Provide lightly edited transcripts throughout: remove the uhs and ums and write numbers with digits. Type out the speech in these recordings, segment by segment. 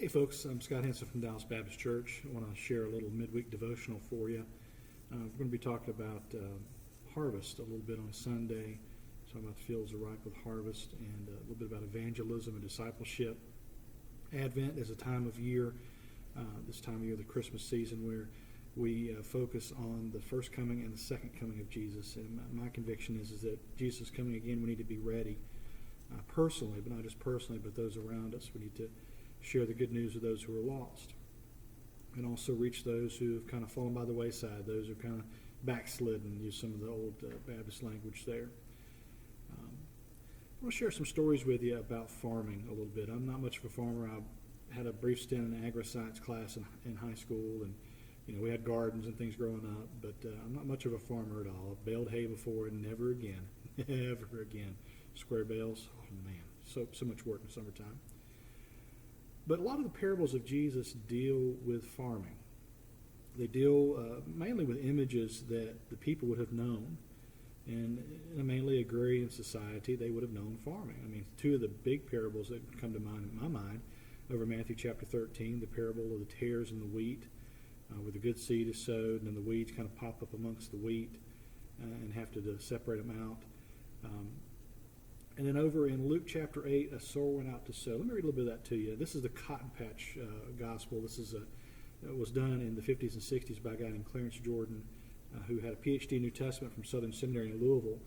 Hey folks, I'm Scott Henson from Dallas Baptist Church. I want to share a little midweek devotional for you. We're going to be talking about harvest a little bit on Sunday, talking about the fields are ripe with harvest, and a little bit about evangelism and discipleship. Advent is a time of year, this time of year, the Christmas season, where we focus on the first coming and the second coming of Jesus. And my conviction is that Jesus is coming again. We need to be ready personally, but not just personally, but those around us. We need to share the good news of those who are lost, and also reach those who have kind of fallen by the wayside, those who are kind of backslidden, use some of the old Baptist language there. I want to share some stories with you about farming a little bit. I'm not much of a farmer. I had a brief stint in an agri-science class in high school, and we had gardens and things growing up, but I'm not much of a farmer at all. I've baled hay before, and never again, never again. Square bales, oh man, so much work in the summertime. But a lot of the parables of Jesus deal with farming. They deal mainly with images that the people would have known. And in a mainly agrarian society, they would have known farming. I mean, two of the big parables that come to mind in my mind over Matthew chapter 13, the parable of the tares and the wheat, where the good seed is sowed and then the weeds kind of pop up amongst the wheat and have to separate them out. And then over in Luke chapter 8, a sower went out to sow. Let me read a little bit of that to you. This is the Cotton Patch Gospel. This is was done in the 50s and 60s by a guy named Clarence Jordan, who had a PhD in New Testament from Southern Seminary in Louisville.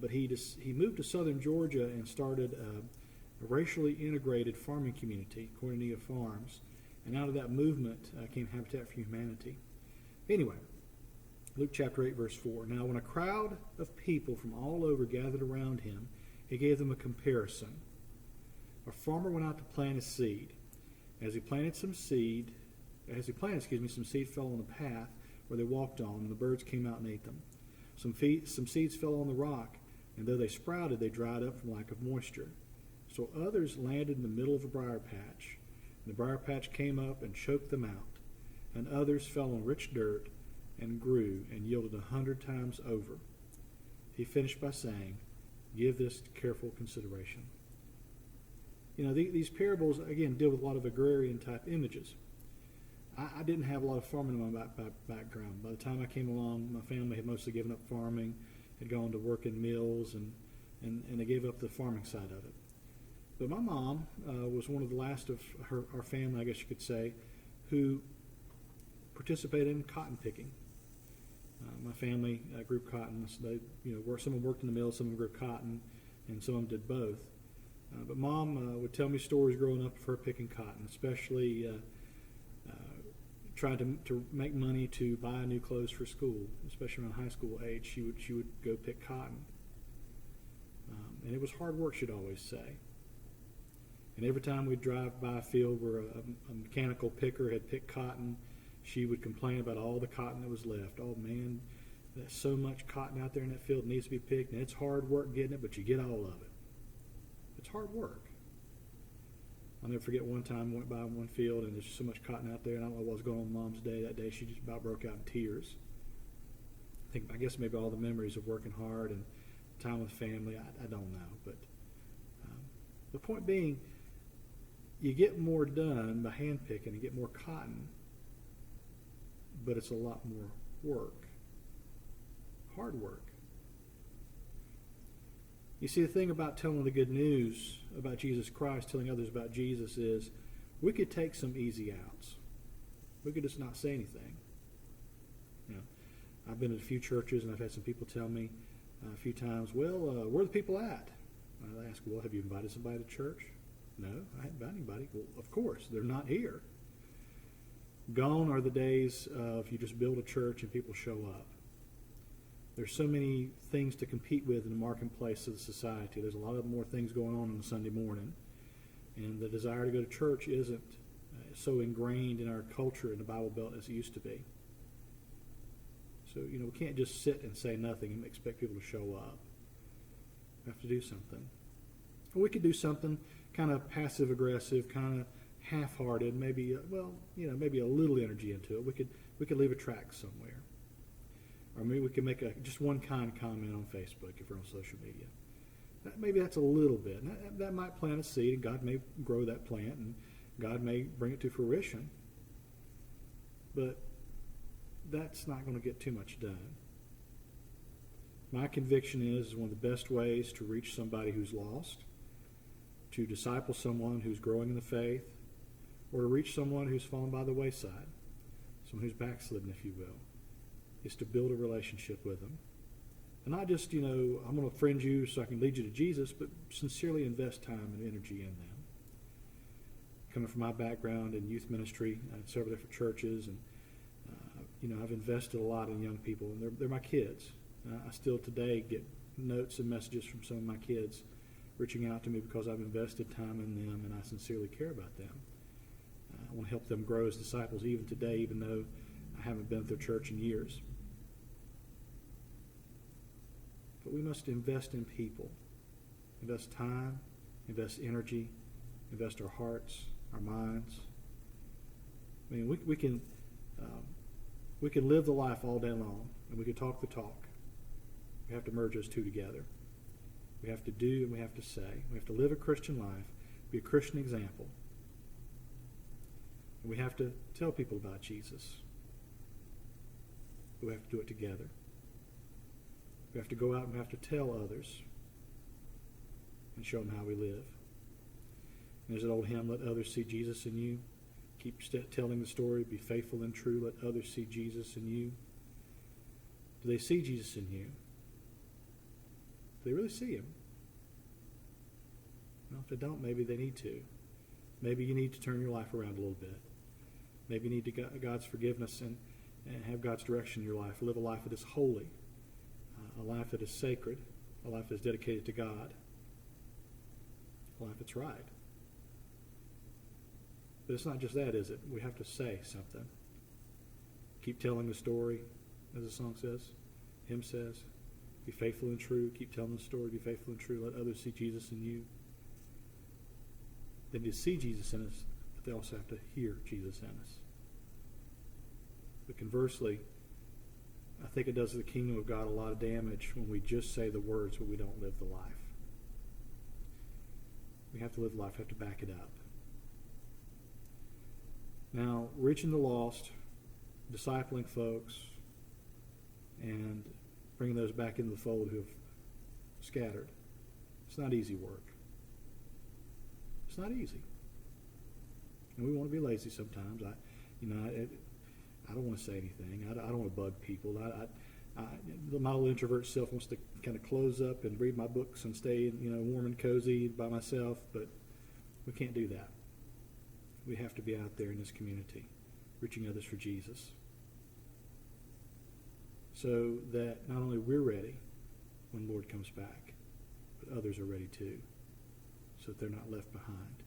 But he moved to southern Georgia and started a racially integrated farming community, Koinonia Farms. And out of that movement came Habitat for Humanity. Anyway, Luke chapter 8, verse 4. Now when a crowd of people from all over gathered around him, he gave them a comparison. A farmer went out to plant his seed. As he planted, some seed fell on the path where they walked on, and the birds came out and ate them. Some seeds fell on the rock, and though they sprouted, they dried up from lack of moisture. So others landed in the middle of a briar patch, and the briar patch came up and choked them out. And others fell on rich dirt and grew and yielded 100 times over. He finished by saying, give this careful consideration. These parables, again, deal with a lot of agrarian-type images. I didn't have a lot of farming in my background. By the time I came along, my family had mostly given up farming, had gone to work in mills, and they gave up the farming side of it. But my mom was one of the last of our family, I guess you could say, who participated in cotton picking. My family grew cotton. So some of them worked in the mill, some of them grew cotton, and some of them did both. But Mom would tell me stories growing up of her picking cotton, especially trying to make money to buy new clothes for school, especially around high school age. She would go pick cotton, and it was hard work, she'd always say. And every time we'd drive by a field where a mechanical picker had picked cotton, she would complain about all the cotton that was left. Oh man, there's so much cotton out there in that field that needs to be picked, and it's hard work getting it, but you get all of it. It's hard work. I'll never forget one time I went by one field and there's so much cotton out there, and I don't know what was going on Mom's day that day. She just about broke out in tears. I guess maybe all the memories of working hard and time with family, I don't know. But the point being, you get more done by hand picking and get more cotton, but it's a lot more work. Hard work. You see, the thing about telling the good news about Jesus Christ, telling others about Jesus, is we could take some easy outs. We could just not say anything. I've been at a few churches, and I've had some people tell me a few times, well, where are the people at? I ask, well, have you invited somebody to church? No, I haven't invited anybody. Well, of course, they're not here. Gone are the days of you just build a church and people show up. There's so many things to compete with in the marketplace of the society. There's a lot of more things going on a Sunday morning. And the desire to go to church isn't so ingrained in our culture in the Bible Belt as it used to be. So, we can't just sit and say nothing and expect people to show up. We have to do something. Or we could do something kind of passive-aggressive, kind of half-hearted, maybe maybe a little energy into it. We could leave a tract somewhere. Or maybe we could make just one kind comment on Facebook if we're on social media. Maybe that's a little bit. And that might plant a seed, and God may grow that plant, God may bring it to fruition, but that's not going to get too much done. My conviction is one of the best ways to reach somebody who's lost, to disciple someone who's growing in the faith, or to reach someone who's fallen by the wayside, someone who's backslidden, if you will, is to build a relationship with them. And not just, I'm going to friend you so I can lead you to Jesus, but sincerely invest time and energy in them. Coming from my background in youth ministry at several different churches, and I've invested a lot in young people, and they're my kids. I still today get notes and messages from some of my kids reaching out to me because I've invested time in them and I sincerely care about them. I want to help them grow as disciples even today, even though I haven't been at their church in years. But we must invest in people, invest time, invest energy, invest our hearts, our minds. I mean, we can live the life all day long, and we can talk the talk. We have to merge those two together. We have to do and we have to say. We have to live a Christian life, be a Christian example. And we have to tell people about Jesus. But we have to do it together. We have to go out and we have to tell others and show them how we live. And there's that old hymn, let others see Jesus in you. Keep telling the story, be faithful and true, let others see Jesus in you. Do they see Jesus in you? Do they really see him? Well, if they don't, maybe they need to. Maybe you need to turn your life around a little bit. Maybe you need to God's forgiveness and have God's direction in your life. Live a life that is holy, a life that is sacred, a life that is dedicated to God, a life that's right. But it's not just that, is it? We have to say something. Keep telling the story, as the song says, hymn says. Be faithful and true. Keep telling the story. Be faithful and true. Let others see Jesus in you. They need to see Jesus in us, but they also have to hear Jesus in us. But conversely, I think it does the kingdom of God a lot of damage when we just say the words but we don't live the life. We have to live the life. We have to back it up. Now, reaching the lost, discipling folks, and bringing those back into the fold who have scattered, it's not easy work. It's not easy. And we want to be lazy sometimes. I don't want to say anything. I don't want to bug people. My little introvert self wants to kind of close up and read my books and stay, warm and cozy by myself, but we can't do that. We have to be out there in this community, reaching others for Jesus, so that not only we're ready when the Lord comes back, but others are ready too, so that they're not left behind.